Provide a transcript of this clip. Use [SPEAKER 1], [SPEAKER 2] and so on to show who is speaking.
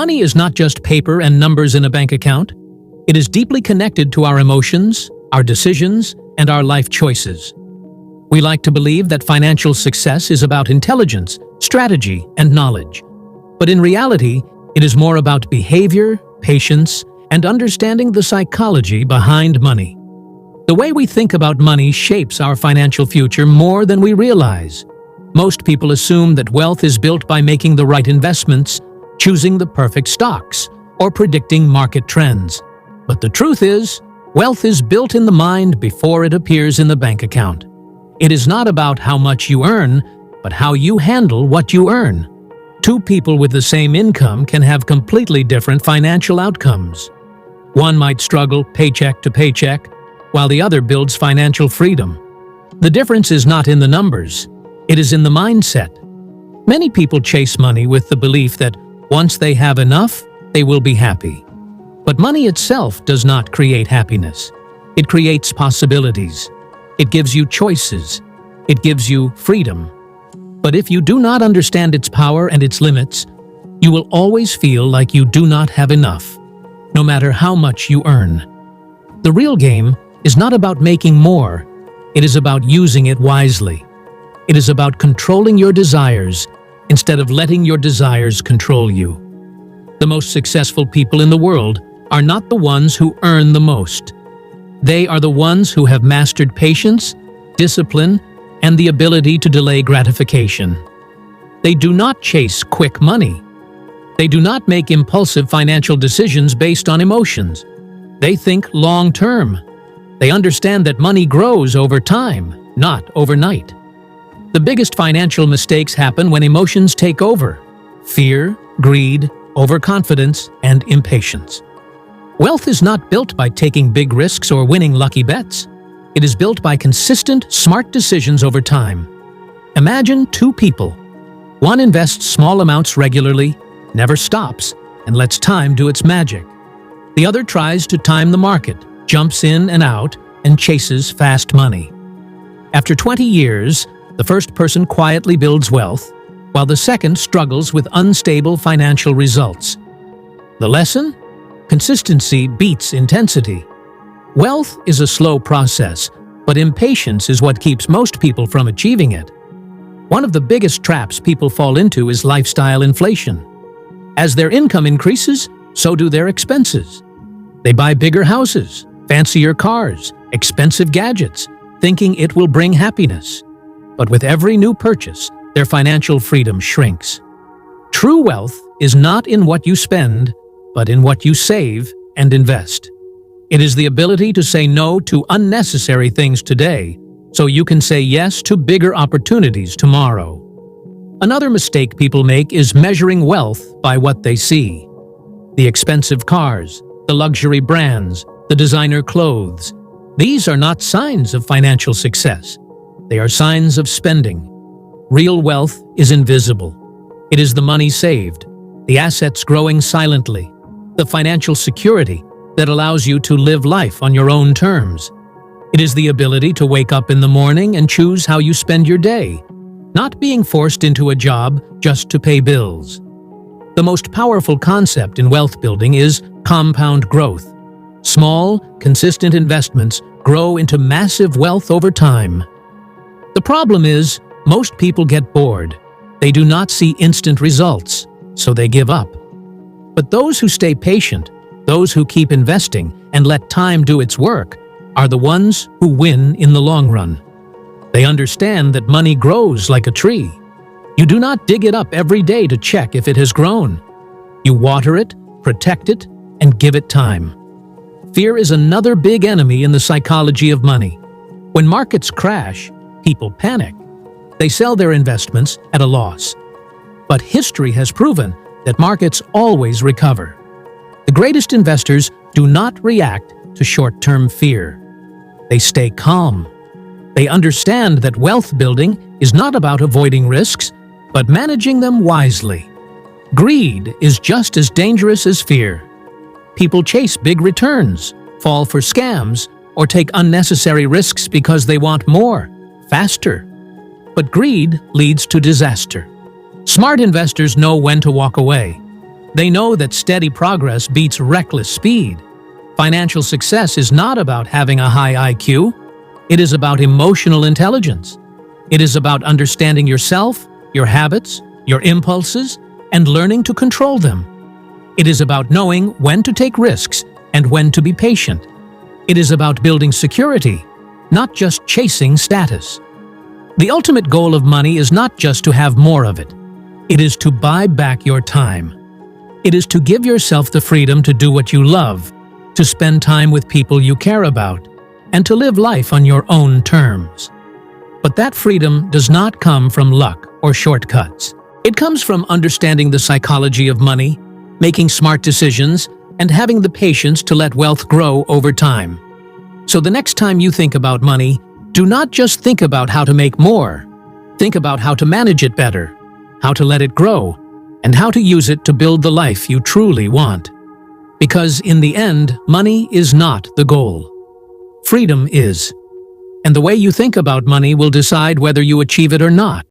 [SPEAKER 1] Money is not just paper and numbers in a bank account. It is deeply connected to our emotions, our decisions, and our life choices. We like to believe that financial success is about intelligence, strategy, and knowledge. But in reality, it is more about behavior, patience, and understanding the psychology behind money. The way we think about money shapes our financial future more than we realize. Most people assume that wealth is built by making the right investments, choosing the perfect stocks, or predicting market trends. But the truth is, wealth is built in the mind before it appears in the bank account. It is not about how much you earn, but how you handle what you earn. Two people with the same income can have completely different financial outcomes. One might struggle paycheck to paycheck, while the other builds financial freedom. The difference is not in the numbers, it is in the mindset. Many people chase money with the belief that once they have enough, they will be happy. But money itself does not create happiness. It creates possibilities. It gives you choices. It gives you freedom. But if you do not understand its power and its limits, you will always feel like you do not have enough, no matter how much you earn. The real game is not about making more, it is about using it wisely. It is about controlling your desires instead of letting your desires control you. The most successful people in the world are not the ones who earn the most. They are the ones who have mastered patience, discipline, and the ability to delay gratification. They do not chase quick money. They do not make impulsive financial decisions based on emotions. They think long-term. They understand that money grows over time, not overnight. The biggest financial mistakes happen when emotions take over: fear, greed, overconfidence, and impatience. Wealth is not built by taking big risks or winning lucky bets. It is built by consistent, smart decisions over time. Imagine two people. One invests small amounts regularly, never stops, and lets time do its magic. The other tries to time the market, jumps in and out, and chases fast money. After 20 years, the first person quietly builds wealth, while the second struggles with unstable financial results. The lesson? Consistency beats intensity. Wealth is a slow process, but impatience is what keeps most people from achieving it. One of the biggest traps people fall into is lifestyle inflation. As their income increases, so do their expenses. They buy bigger houses, fancier cars, expensive gadgets, thinking it will bring happiness. But with every new purchase, their financial freedom shrinks. True wealth is not in what you spend, but in what you save and invest. It is the ability to say no to unnecessary things today, so you can say yes to bigger opportunities tomorrow. Another mistake people make is measuring wealth by what they see. The expensive cars, the luxury brands, the designer clothes. These are not signs of financial success. They are signs of spending. Real wealth is invisible. It is the money saved, the assets growing silently, the financial security that allows you to live life on your own terms. It is the ability to wake up in the morning and choose how you spend your day, not being forced into a job just to pay bills. The most powerful concept in wealth building is compound growth. Small, consistent investments grow into massive wealth over time. The problem is, most people get bored. They do not see instant results, so they give up. But those who stay patient, those who keep investing and let time do its work, are the ones who win in the long run. They understand that money grows like a tree. You do not dig it up every day to check if it has grown. You water it, protect it, and give it time. Fear is another big enemy in the psychology of money. When markets crash, people panic. They sell their investments at a loss. But history has proven that markets always recover. The greatest investors do not react to short-term fear. They stay calm. They understand that wealth building is not about avoiding risks, but managing them wisely. Greed is just as dangerous as fear. People chase big returns, fall for scams, or take unnecessary risks because they want more, faster. But greed leads to disaster. Smart investors know when to walk away. They know that steady progress beats reckless speed. Financial success is not about having a high IQ. It is about emotional intelligence. It is about understanding yourself, your habits, your impulses, and learning to control them. It is about knowing when to take risks and when to be patient. It is about building security, not just chasing status. The ultimate goal of money is not just to have more of it. It is to buy back your time. It is to give yourself the freedom to do what you love, to spend time with people you care about, and to live life on your own terms. But that freedom does not come from luck or shortcuts. It comes from understanding the psychology of money, making smart decisions, and having the patience to let wealth grow over time. So the next time you think about money, do not just think about how to make more. Think about how to manage it better, how to let it grow, and how to use it to build the life you truly want. Because in the end, money is not the goal. Freedom is. And the way you think about money will decide whether you achieve it or not.